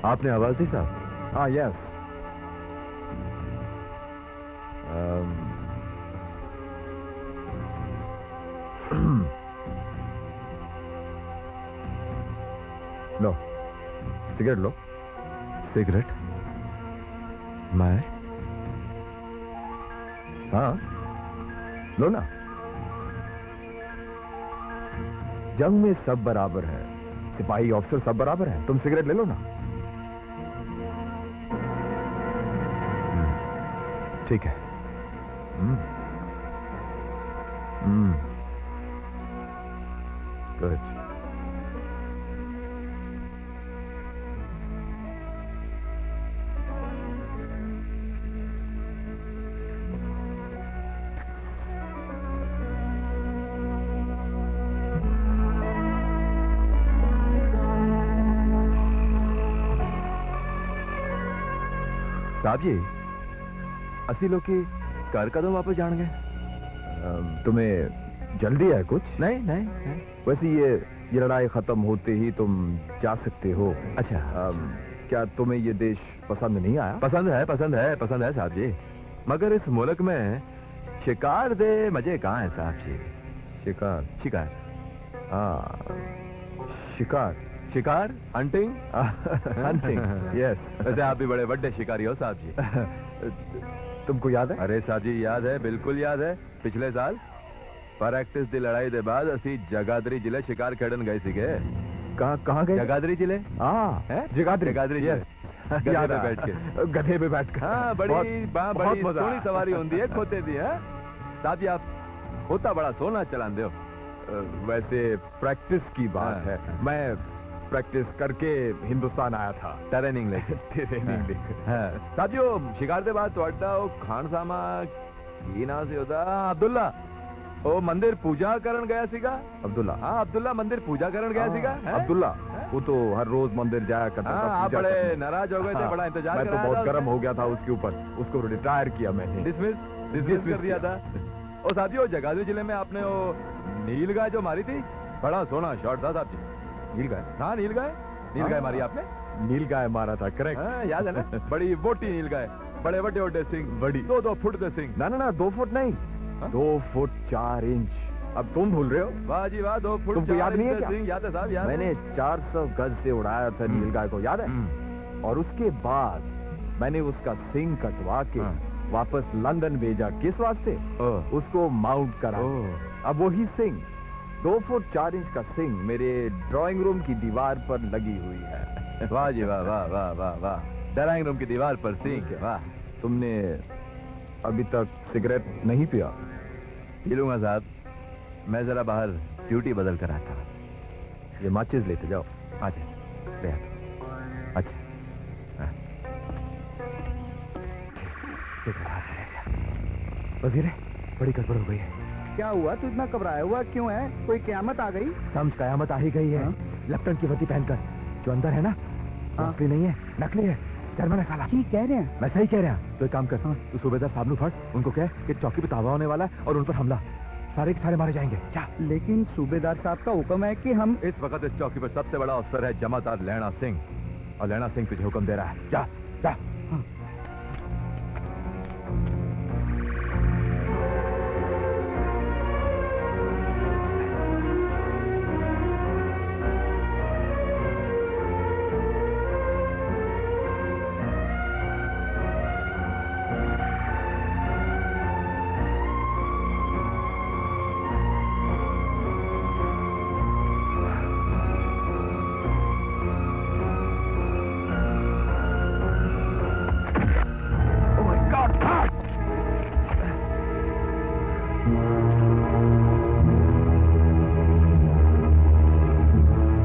[SPEAKER 2] आपने आवाज दी साहब?
[SPEAKER 11] हाँ, यस। लो, सिगरेट लो।
[SPEAKER 2] सिगरेट? मैं?
[SPEAKER 11] हाँ, लो ना। जंग में सब बराबर है, सिपाही ऑफिसर सब बराबर हैं। तुम सिगरेट ले लो ना।
[SPEAKER 2] ठीक है।
[SPEAKER 11] गुड।
[SPEAKER 2] साहब जी, असली लोग की घर कदम वापस जान गए?
[SPEAKER 11] तुम्हें जल्दी है कुछ?
[SPEAKER 2] नहीं नहीं, नहीं।
[SPEAKER 11] वैसे ये लड़ाई खत्म होते ही तुम जा सकते हो।
[SPEAKER 2] अच्छा।
[SPEAKER 11] क्या तुम्हें ये देश पसंद नहीं आया?
[SPEAKER 2] पसंद है, पसंद है, पसंद है साहब जी। मगर इस मुल्क में शिकार दे मजे कहाँ है साहब जी?
[SPEAKER 11] शिकार
[SPEAKER 2] शिकार
[SPEAKER 11] हाँ शिकार
[SPEAKER 2] शिकार हंटिंग
[SPEAKER 11] हंटिंग यस
[SPEAKER 2] वैसे आप भी बड़े बड़े शिकारी हो साहब जी।
[SPEAKER 11] तुमको याद है?
[SPEAKER 2] अरे साहब जी याद है, बिल्कुल याद है। पिछले साल प्रैक्टिस दी लड़ाई दे बाद असी जगाधरी जिले शिकार खेड़न गए सीगे।
[SPEAKER 11] कहाँ गए?
[SPEAKER 2] जगाधरी जिले।
[SPEAKER 11] हाँ
[SPEAKER 2] हैं?
[SPEAKER 11] जगाधरी
[SPEAKER 2] जिले गधे
[SPEAKER 11] याद
[SPEAKER 2] पे
[SPEAKER 11] है।
[SPEAKER 2] बैठ के।
[SPEAKER 11] गधे पे बैठ कर
[SPEAKER 2] हाँ बड़ी
[SPEAKER 11] बहुत
[SPEAKER 2] बड़ी
[SPEAKER 11] मजा
[SPEAKER 2] सोनी
[SPEAKER 11] आया।
[SPEAKER 2] सवारी होती है खोते दी है साहब जी। आप होता बड़ा सोना चलान दो।
[SPEAKER 11] वैसे प्रैक्टिस की बात
[SPEAKER 2] हाँ।
[SPEAKER 11] है, मैं प्रैक्टिस करके हिंदुस्तान आया था।
[SPEAKER 2] ट्रेनिंग लेके
[SPEAKER 11] ट्रेनिंग लेके।
[SPEAKER 2] साहब जी वो शिकार दे बाद ਤੁਹਾਡਾ ਉਹ ਖਾਨ ਸਾਮਾ ਕੀ ਨਾਂ ਸੀ ਉਹਦਾ? ਅਬਦੁੱਲਾ। ਉਹ ਮੰਦਿਰ ਪੂਜਾ ਕਰਨ ਗਿਆ ਸੀਗਾ।
[SPEAKER 11] अब्दुल्ला
[SPEAKER 2] हाँ अब्दुल्ला मंदिर पूजा करने गया सीगा। हैं?
[SPEAKER 11] अब्दुल्ला वो तो हर रोज मंदिर जाया करता था।
[SPEAKER 2] हाँ, आप
[SPEAKER 11] पूजा
[SPEAKER 2] बड़े
[SPEAKER 11] करने।
[SPEAKER 2] नाराज हो गए थे,
[SPEAKER 11] हाँ,
[SPEAKER 2] बड़ा इंतजार
[SPEAKER 11] मैं तो
[SPEAKER 2] कराया
[SPEAKER 11] बहुत
[SPEAKER 2] था
[SPEAKER 11] गर्म
[SPEAKER 2] उसने।
[SPEAKER 11] हो गया था उसके ऊपर, उसको रिटायर किया मैंने।
[SPEAKER 2] डिसमिस कर दिया था। और साथियों जगाधरी जिले में आपने वो नील गाय जो मारी थी, बड़ा सोना शॉट था साहब जी।
[SPEAKER 11] नील गाय?
[SPEAKER 2] हाँ नील गाय
[SPEAKER 11] हाँ।
[SPEAKER 2] मारी आपने।
[SPEAKER 11] नील गाय मारा था, करेक्ट।
[SPEAKER 2] हाँ, याद है ना? बड़ी मोटी नील गाय, बड़े बड़े ओडे सिंह,
[SPEAKER 11] बड़ी।
[SPEAKER 2] 2-2 फुट के सिंह।
[SPEAKER 11] ना 2 फुट नहीं,
[SPEAKER 2] हाँ?
[SPEAKER 11] 2 फुट 4 इंच। अब तुम भूल रहे हो?
[SPEAKER 2] वाह जी वाह, 2 फुट
[SPEAKER 11] तुमको याद नहीं है क्या?
[SPEAKER 2] सिंह। याद है साहब, याद है।
[SPEAKER 11] मैंने 400 गज से उड़ाया था नील गाय को, याद है? और उसके बाद मैंने उसका सिंग कटवा के
[SPEAKER 2] हाँ।
[SPEAKER 11] वापस लंदन भेजा। किस वास्ते?
[SPEAKER 2] ओह।
[SPEAKER 11] उसको माउंट करा।
[SPEAKER 2] ओह।
[SPEAKER 11] अब वही सिंग, 2 फुट 4 इंच का सिंग मेरे ड्राइंग रूम की दीवार पर लगी हुई है।
[SPEAKER 2] वाह जी वाह वाह वाह वाह वाह। ड्राइंग रूम की दीवार पर सिंह। वाह।
[SPEAKER 11] तुमने अभी तक सिगरेट नहीं पिया?
[SPEAKER 2] पी लूंगा साहब, मैं जरा बाहर ड्यूटी बदल कर आता हूँ।
[SPEAKER 11] ये माचिस लेते जाओ।
[SPEAKER 2] अच्छा ले आता। अच्छा हाँ।
[SPEAKER 11] वजीर बड़ी गड़बड़ हो गई है।
[SPEAKER 3] क्या हुआ? तू इतना घबराया हुआ क्यों है? कोई क्यामत आ गई?
[SPEAKER 11] समझ कयामत आ ही गई है। लेफ्टिनेंट की वर्दी पहनकर जो अंदर है ना, असली नहीं है, नकली है। जर्मन है साला।
[SPEAKER 3] ठीक कह रहे हैं।
[SPEAKER 11] मैं सही कह रहा हूँ। तो एक काम कर, तू सूबेदार साहब नु फट, उनको कह कि चौकी पे तावा होने वाला है और उन पर हमला, सारे के सारे मारे जाएंगे। जा।
[SPEAKER 3] लेकिन सूबेदार साहब का हुक्म है कि हम
[SPEAKER 2] इस वक्त इस चौकी पर सबसे बड़ा अफसर है जमादार लैणा सिंह, और लैणा सिंह तुझे हुक्म दे रहा है। जा जा।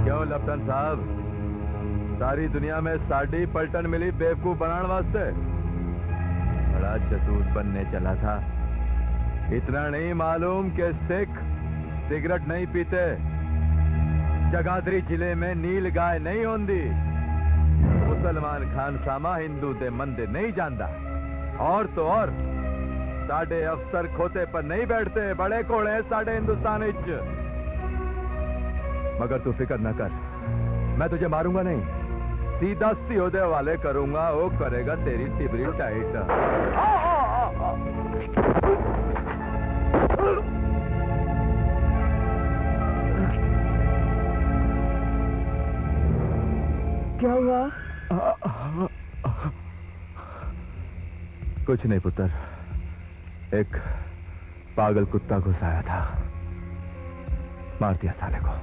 [SPEAKER 2] क्यों लेफ्टिनेंट साहब, सारी दुनिया में साड़ी पलटन मिली बेवकूफ बनाने वास्ते? बड़ा जसूस बनने चला था। इतना नहीं मालूम कि सिख सिगरेट नहीं पीते, जगाधरी जिले में नील गाय नहीं होंदी, मुसलमान खान सामा हिंदू दे मंदिर नहीं जानता, और तो और साडे अफसर खोते पर नहीं बैठते, बड़े घोड़े साडे हिंदुस्तान विच। मगर तू फिक्र न कर, मैं तुझे मारूंगा नहीं, सीधा सीधे वाले करूंगा, वो करेगा तेरी तिबरी टाइट।
[SPEAKER 9] क्या हुआ?
[SPEAKER 2] कुछ नहीं पुत्र, एक पागल कुत्ता घुस आया था, मार दिया साले को।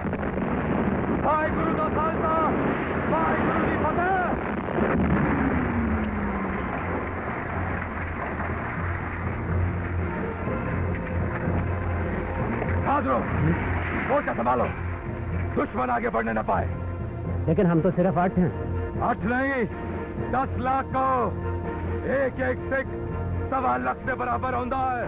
[SPEAKER 2] भाई गुरु का खालसा, भाई गुरु की फतेह। बहादुर, मोर्चा संभालो, दुश्मन आगे बढ़ने न पाए।
[SPEAKER 6] लेकिन हम तो सिर्फ 8 हैं।
[SPEAKER 2] 8 नहीं, 10 लाख को एक एक सिख 1.25 लाख के बराबर होता है।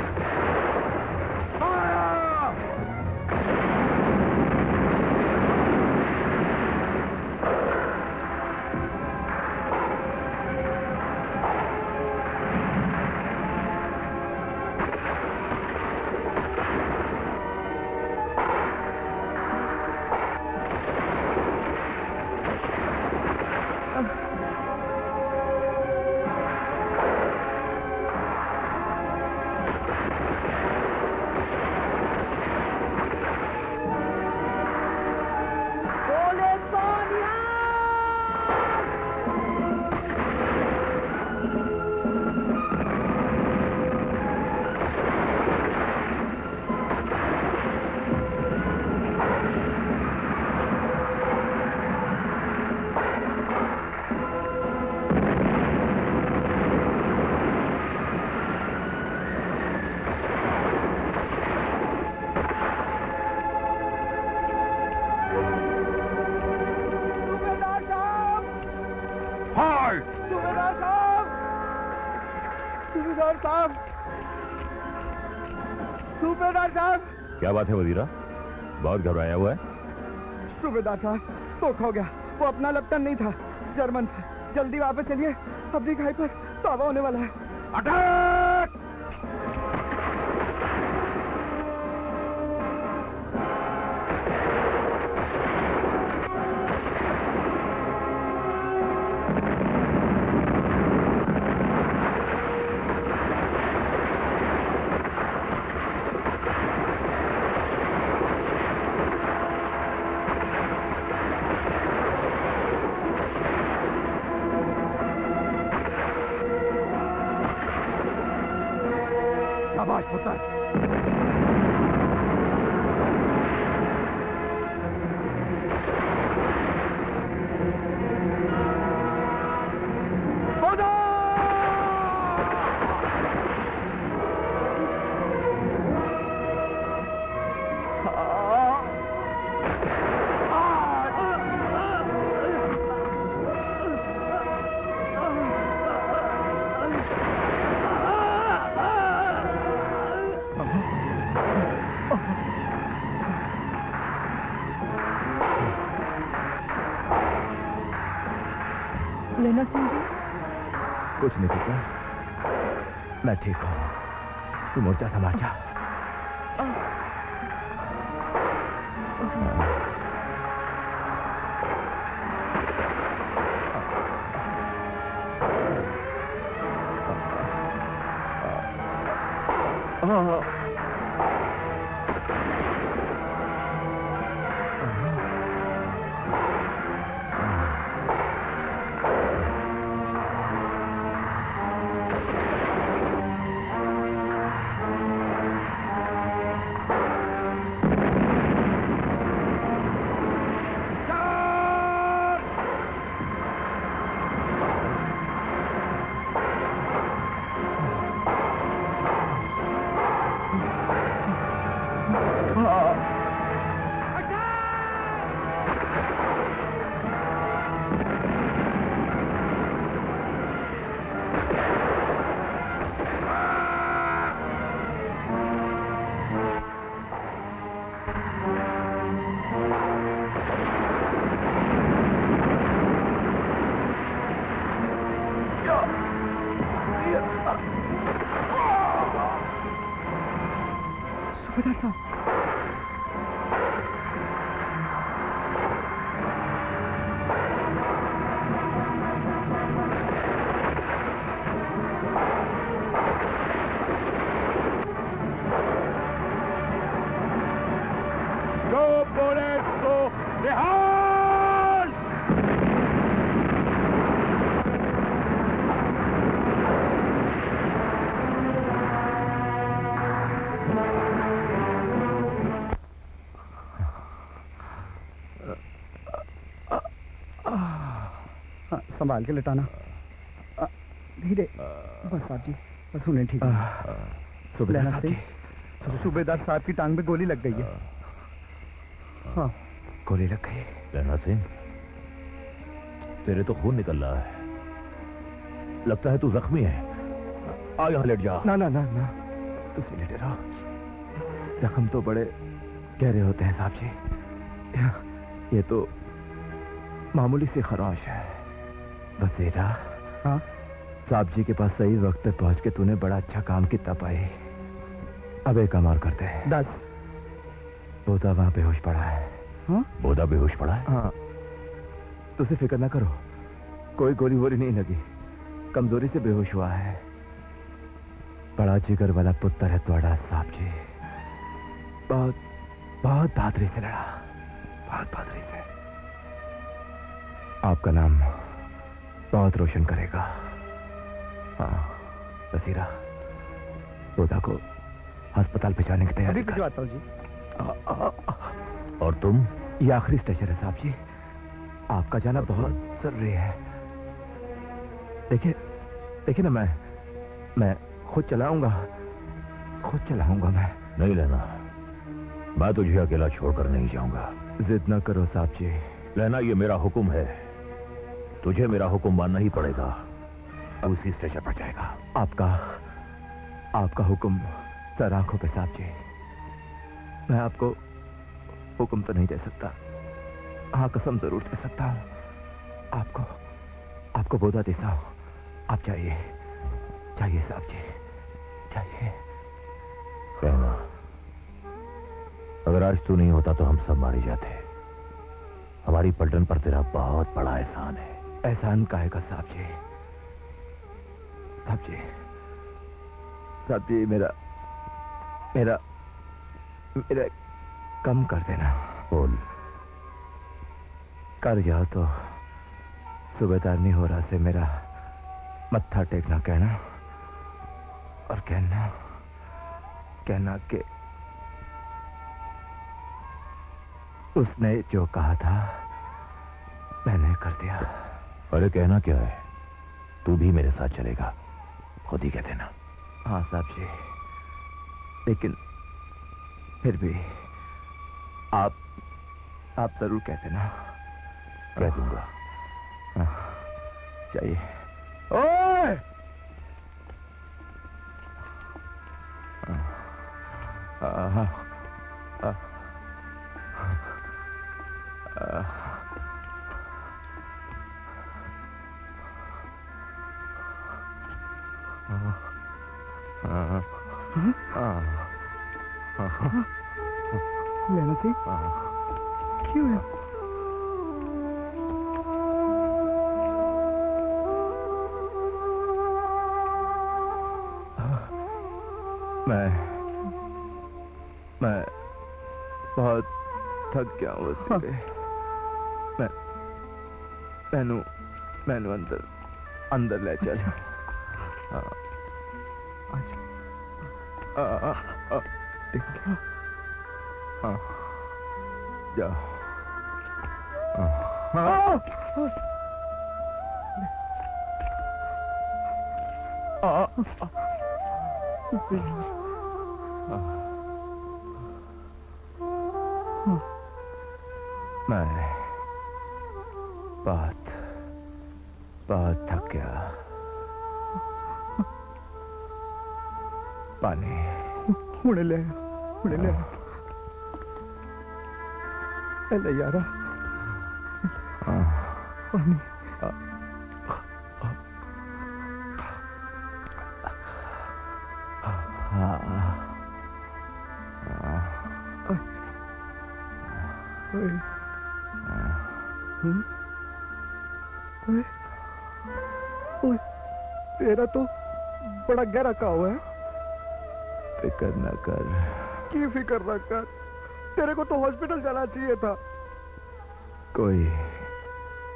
[SPEAKER 3] सूबेदार साहब,
[SPEAKER 4] क्या बात है वजीरा, बहुत घबराया हुआ है?
[SPEAKER 3] सूबेदार साहब, धोखा हो गया। वो अपना लेफ्टिनेंट नहीं था, जर्मन था। जल्दी वापस चलिए, अपनी खाई पर तावा होने वाला है।
[SPEAKER 2] अटैक! शाबाश पुत्र।
[SPEAKER 9] लेना सिंह जी,
[SPEAKER 2] कुछ नहीं पुत्र, मैं ठीक हूं। तू मोर्चा संभाल जा।
[SPEAKER 3] सूबेदार साहब,
[SPEAKER 11] दो बुलेट को रिहाज!
[SPEAKER 3] संभाल के लिटाना। धीरे बस साहब जी, बस उन्हें ठीक है।
[SPEAKER 11] सूबेदार साहब
[SPEAKER 3] सूबेदार साहब की टांग पे गोली लग गई है। हाँ
[SPEAKER 11] गोली लग गई।
[SPEAKER 4] लहना सिंह, तेरे तो खून निकल रहा है, लगता है तू जख्मी है। आ यहाँ लेट जा।
[SPEAKER 11] ना ना ना ना, तुसी लेटे रहो। जख्म तो बड़े गहरे होते हैं साहब जी। ये तो मामूली सी खराश है। बसेरा,
[SPEAKER 3] हाँ
[SPEAKER 11] साहब जी के पास सही वक्त पे पहुंच के तूने बड़ा अच्छा काम किया पाई। अब एक अमार करते हैं।
[SPEAKER 3] 10।
[SPEAKER 11] बोधा वहां बेहोश पड़ा है।
[SPEAKER 3] हाँ
[SPEAKER 4] बोधा बेहोश पड़ा है?
[SPEAKER 11] हाँ, तुझे फिक्र ना करो, कोई गोली वोली नहीं लगी, कमजोरी से बेहोश हुआ है। बड़ा जिगर वाला पुत्र है तुम्हारा साहब जी। बहुत बहुत बहादुरी से लड़ा, बहुत बहादुरी से। आपका नाम बहुत रोशन करेगा। हाँ बसीरा, बोधा को अस्पताल भिजवाने की तैयारी
[SPEAKER 3] अभी भिजवाता हूँ जी।
[SPEAKER 4] और तुम?
[SPEAKER 11] ये आखिरी स्टेशन है साहब जी, आपका जाना बहुत जरूरी है। देखिए देखिए ना, मैं खुद चलाऊंगा मैं।
[SPEAKER 4] नहीं लेना, मैं तुझे अकेला छोड़कर नहीं जाऊंगा।
[SPEAKER 11] जिद ना करो साहब जी।
[SPEAKER 4] लेना, ये मेरा हुक्म है, तुझे मेरा हुक्म मानना ही पड़ेगा। उसी स्टेशन पर जाएगा।
[SPEAKER 11] आपका हुक्म सर आंखों पे साहब जी। मैं आपको हुक्म तो नहीं दे सकता, हाँ कसम जरूर दे सकता हूँ। आपको बोधा देता हूँ। आप जाइए साहब जी, जाइए।
[SPEAKER 4] कहना, अगर आज तू नहीं होता तो हम सब मारे जाते। हमारी पलटन पर तेरा बहुत बड़ा एहसान है।
[SPEAKER 11] एहसान काहेगा साहब जी? साहब जी मेरा कम कर देना।
[SPEAKER 4] बोल।
[SPEAKER 11] कर जाओ तो सूबेदार नहीं हो रहा से मेरा मत्था टेकना कहना, और कहना कि उसने जो कहा था मैंने कर दिया।
[SPEAKER 4] अरे कहना क्या है, तू भी मेरे साथ चलेगा, खुद ही कह देना।
[SPEAKER 11] हाँ साहब जी, लेकिन फिर भी आप जरूर कह देना।
[SPEAKER 4] कह दूंगा।
[SPEAKER 11] हाँ, चाहिए। ओए! हाँ,
[SPEAKER 3] लेना चाहिए। क्यों है?
[SPEAKER 11] मैं बहुत थक गया हूँ। मैनू अंदर ले चल। हाँ जाओ। मैं बहुत थक गया। पानी
[SPEAKER 3] हुणे ले यारा पानी। तेरा तो बड़ा गहरा घाव है।
[SPEAKER 11] फिक्र न कर।
[SPEAKER 3] की फिक्र न कर, तेरे को तो हॉस्पिटल जाना चाहिए था।
[SPEAKER 11] कोई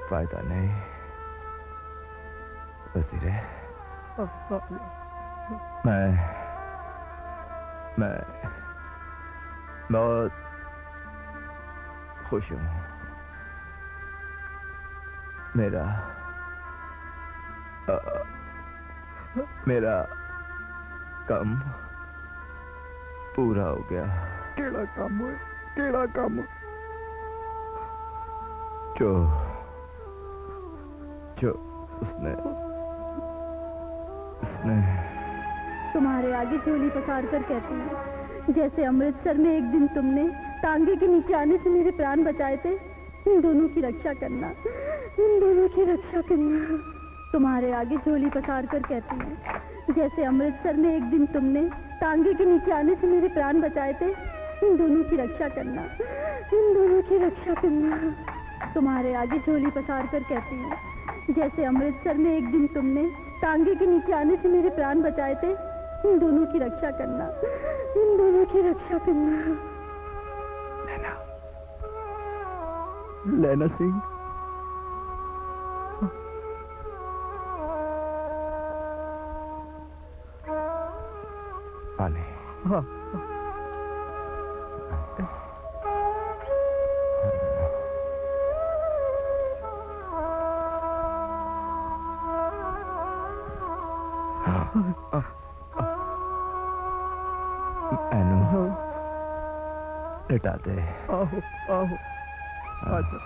[SPEAKER 11] फायदा नहीं वजीरे। मैं बहुत खुश हूं।
[SPEAKER 2] मेरा काम पूरा हो गया।
[SPEAKER 3] केड़ा काम हुए, केड़ा काम?
[SPEAKER 2] जो जो उसने
[SPEAKER 8] तुम्हारे आगे झोली पसार कर कहती है, जैसे अमृतसर में एक दिन तुमने टांगे के नीचे आने से मेरे प्राण बचाए थे, इन दोनों की रक्षा करना, इन दोनों की रक्षा करना। तुम्हारे आगे झोली पसार कर कहती है, जैसे अमृतसर में एक दिन तुमने टांगे के नीचे आने से मेरे प्राण बचाए थे, इन दोनों की रक्षा करना, इन दोनों की रक्षा करना। तुम्हारे आगे झोली पसार कर कहती है, जैसे अमृतसर में एक दिन तुमने टांगे के नीचे आने से मेरे प्राण बचाए थे, इन दोनों की रक्षा करना, इन दोनों की रक्षा करना।
[SPEAKER 10] लैला सिंह,
[SPEAKER 2] पानी।
[SPEAKER 10] हाँ,
[SPEAKER 2] एनु लिटा दे।
[SPEAKER 10] आओ आओ, आजा।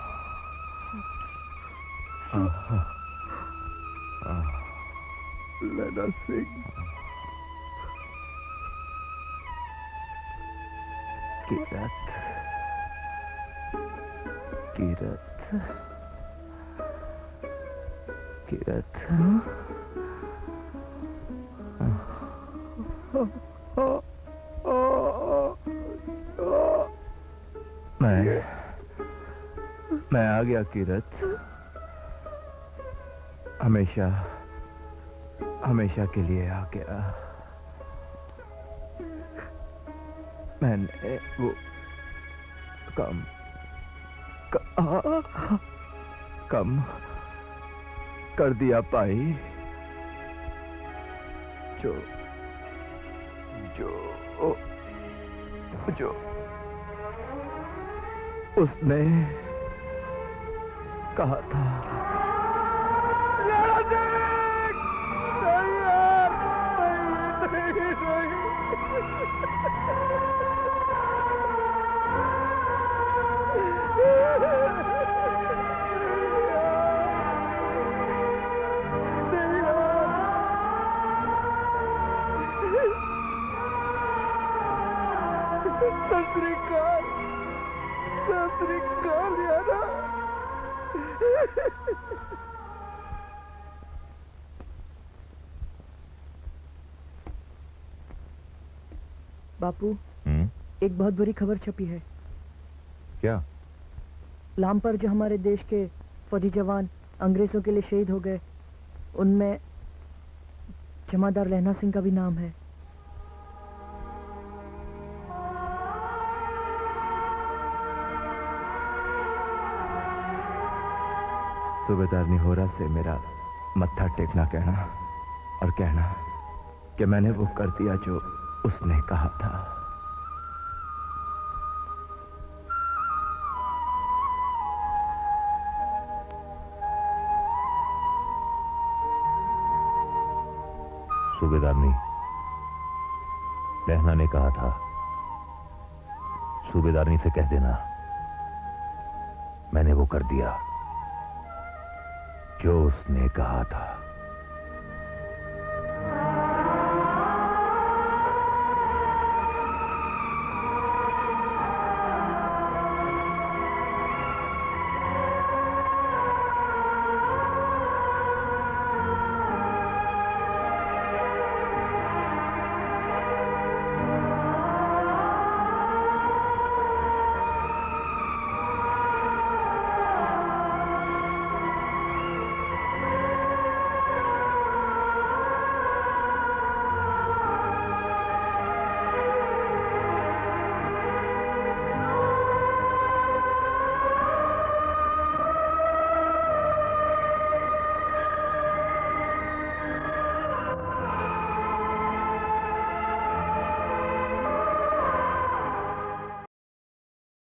[SPEAKER 10] लैला सिंह,
[SPEAKER 2] किरत किरत किरत मैं आ गया किरत। हमेशा हमेशा के लिए आ गया। मैंने वो कम कर दिया पाई, जो जो जो उसने कहा था।
[SPEAKER 9] बापू, एक बहुत बुरी खबर छपी है।
[SPEAKER 4] क्या?
[SPEAKER 9] लाम पर जो हमारे देश के फौजी जवान अंग्रेजों के लिए शहीद हो गए, उनमें जमादार लहना सिंह का भी नाम है।
[SPEAKER 2] सूबेदार निहोरा से मेरा मत्था टेकना कहना और कहना कि मैंने वो कर दिया जो उसने कहा था।
[SPEAKER 4] सूबेदारनी, लहना ने कहा था, सूबेदारनी से कह देना मैंने वो कर दिया जो उसने कहा था।